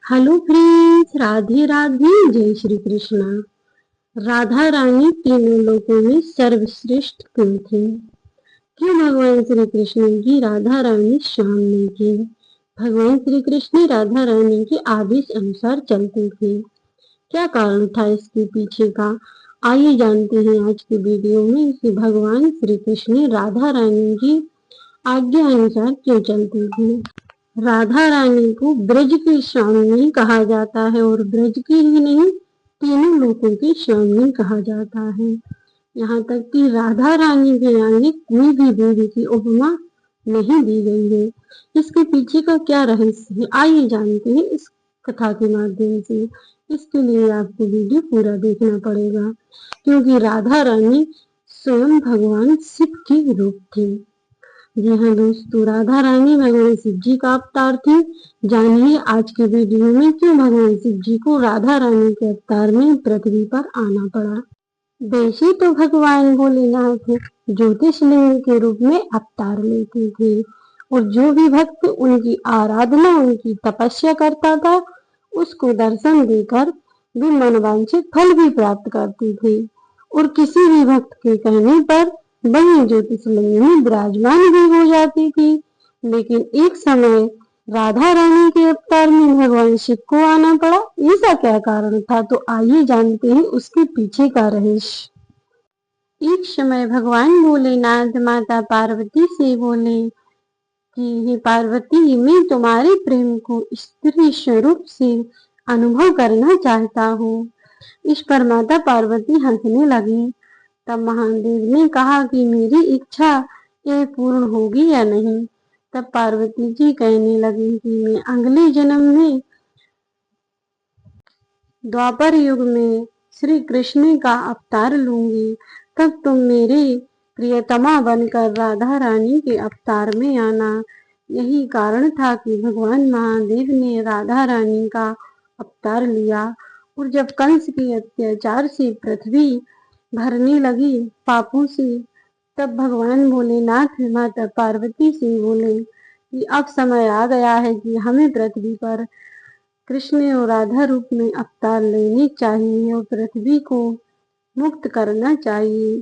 Hello friends, Radhe Radhe, जय श्री कृष्णा। राधा रानी तीनों लोकों में सर्वश्रेष्ठ क्यों थी? क्यों भगवान श्री कृष्ण की राधा रानी श्याम ने की? भगवान श्री कृष्ण राधा रानी के आदेश अनुसार चलते थे। क्या कारण था इसके पीछे का? आइए जानते हैं आज की वीडियो में कि भगवान श्री कृष्ण राधा रानी की आज्ञा अनुसार क्यों चलते थे। राधा रानी को ब्रज की स्वामिनी कहा जाता है और ब्रज की ही नहीं, तीनों लोगों की स्वामिनी कहा जाता है। यहाँ तक कि राधा रानी के आगे कोई भी देवी की उपमा नहीं दी गई है। इसके पीछे का क्या रहस्य है, आइए जानते हैं इस कथा के माध्यम से। इसके लिए आपको वीडियो पूरा देखना पड़ेगा, क्योंकि राधा रानी स्वयं भगवान शिव की रूप थी। जी हाँ दोस्तों, राधा रानी भगवान शिव जी का अवतार थी। जानिए आज के वीडियो में क्यों भगवान शिव जी को राधा रानी के अवतार में पृथ्वी पर आना पड़ा। वैसे तो भगवान भोलेनाथ ज्योतिष लिंग के रूप में अवतार लेते थे और जो भी भक्त उनकी आराधना, उनकी तपस्या करता था, उसको दर्शन देकर वे मनवांछित फल भी प्राप्त करते थे। और किसी भी भक्त के कहने पर वही ज्योतिष लिंग में विराजमान भी हो जाती थी। लेकिन एक समय राधा रानी के अवतार में भगवान शिव को आना पड़ा। ऐसा क्या कारण था? तो आइए जानते हैं उसके पीछे का रहस्य। एक समय भगवान भोलेनाथ माता पार्वती से बोले कि हे पार्वती, मैं तुम्हारे प्रेम को स्त्री स्वरूप से अनुभव करना चाहता हूँ। इस पर माता पार्वती हंसने लगी। तब महादेव ने कहा कि मेरी इच्छा ये पूर्ण होगी या नहीं। तब पार्वती जी कहने लगी कि मैं अगले जन्म में द्वापर युग में श्री कृष्ण का अवतार लूंगी। तब तुम मेरे प्रियतमा बनकर राधा रानी के अवतार में आना। यही कारण था कि भगवान महादेव ने राधा रानी का अवतार लिया। और जब कंस के अत्याचार से पृथ्वी भरने लगी पापों से, तब भगवान भोलेनाथ माता पार्वती से बोले कि अब समय आ गया है कि हमें पृथ्वी पर कृष्ण और राधा रूप में अवतार लेने चाहिए और पृथ्वी को मुक्त करना चाहिए।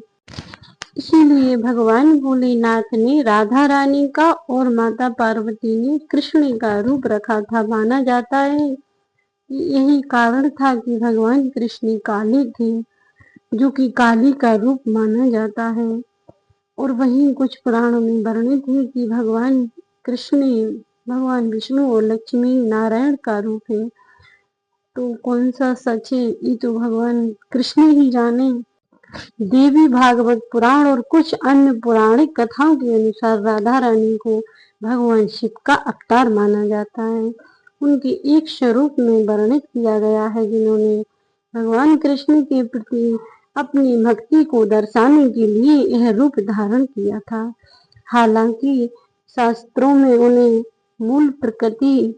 इसीलिए भगवान भोलेनाथ ने राधा रानी का और माता पार्वती ने कृष्ण का रूप रखा था। माना जाता है कि यही कारण था कि भगवान कृष्ण काले थे, जो कि काली का रूप माना जाता है। और वहीं कुछ पुराणों में वर्णित है कि भगवान कृष्ण भगवान विष्णु और लक्ष्मी नारायण का रूप है। तो कौन सा सच है, ये तो भगवान कृष्ण ही जाने। देवी भागवत पुराण और कुछ अन्य पौराणिक कथाओं के अनुसार राधा रानी को भगवान शिव का अवतार माना जाता है। उनके एक स्वरूप में वर्णित किया गया है, जिन्होंने भगवान कृष्ण के प्रति अपनी भक्ति को दर्शाने के लिए यह रूप धारण किया था। हालांकि शास्त्रों में उन्हें मूल प्रकृति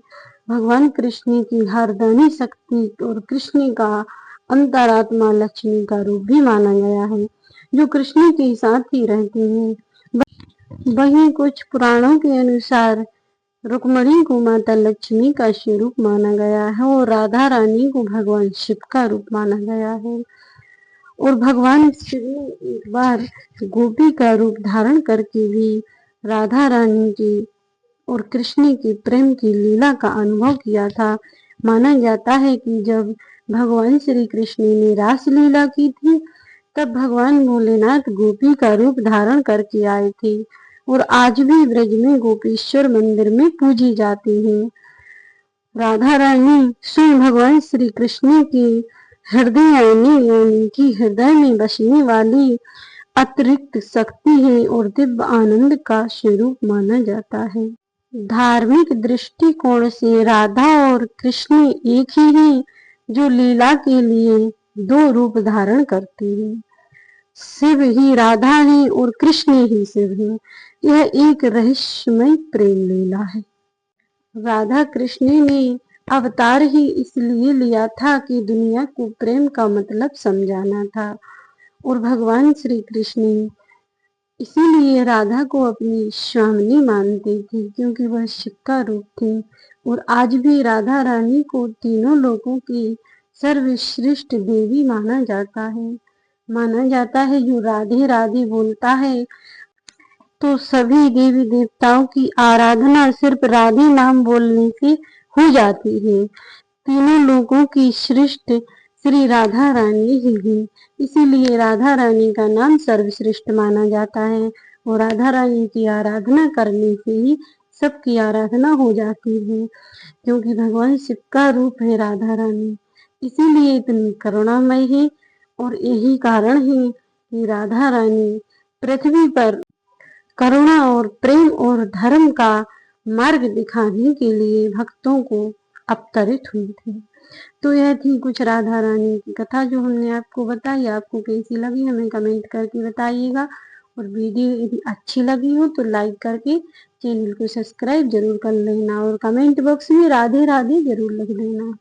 भगवान कृष्ण की हरदानी शक्ति और कृष्ण का अंतरात्मा लक्ष्मी का रूप भी माना गया है, जो कृष्ण के साथ ही रहती हैं। वहीं कुछ पुराणों के अनुसार रुक्मणी को माता लक्ष्मी का स्वरूप माना गया है और राधा रानी को भगवान शिव का रूप माना गया है। और भगवान शिव ने एक बार गोपी का रूप धारण करके भी राधा रानी की और कृष्ण के प्रेम की लीला का अनुभव किया था। माना जाता है कि जब भगवान श्री कृष्ण ने रास लीला की थी, तब भगवान भोलेनाथ गोपी का रूप धारण करके आए थे और आज भी ब्रज में गोपेश्वर मंदिर में पूजी जाती हैं। राधा रानी स्वयं भगवान श्री कृष्ण की हृदय यानी कि हृदय में बसने वाली अतिरिक्त शक्ति है और दिव्य आनंद का स्वरूप माना जाता है। धार्मिक दृष्टिकोण से राधा और कृष्ण एक ही हैं, जो लीला के लिए दो रूप धारण करते हैं। शिव ही राधा है और कृष्ण ही शिव है। यह एक रहस्यमय प्रेम लीला है। राधा कृष्ण ने अवतार ही इसलिए लिया था कि दुनिया को प्रेम का मतलब समझाना था और भगवान श्री कृष्ण इसीलिए राधा को अपनी स्वामिनी मानते थे, क्योंकि वह शिव का रूप थी और आज भी राधा रानी को तीनों लोगों की सर्वश्रेष्ठ देवी माना जाता है। माना जाता है जो राधे राधे बोलता है तो सभी देवी देवताओं की आराधना सिर्फ राधे नाम बोलने से हो जाती है। तीनों लोगों की श्रेष्ठ श्री राधा रानी ही है, इसीलिए राधा रानी का नाम सर्वश्रेष्ठ माना जाता है और राधा रानी की आराधना करने से ही सबकी आराधना हो जाती है, क्योंकि भगवान शिव का रूप है राधा रानी, इसीलिए इतनी करुणामय है। और यही कारण है कि राधा रानी पृथ्वी पर करुणा और प्रेम और धर्म का मार्ग दिखाने के लिए भक्तों को अवतरित हुई थी। तो यह थी कुछ राधा रानी की कथा जो हमने आपको बताई। आपको कैसी लगी हमें कमेंट करके बताइएगा, और वीडियो यदि अच्छी लगी हो तो लाइक करके चैनल को सब्सक्राइब जरूर कर लेना और कमेंट बॉक्स में राधे राधे जरूर लिख देना।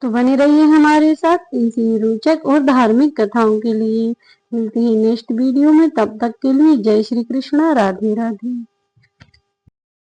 तो बने रहिए हमारे साथ ऐसी रोचक और धार्मिक कथाओं के लिए। मिलते हैं नेक्स्ट वीडियो में, तब तक के लिए जय श्री कृष्णा, राधे राधे।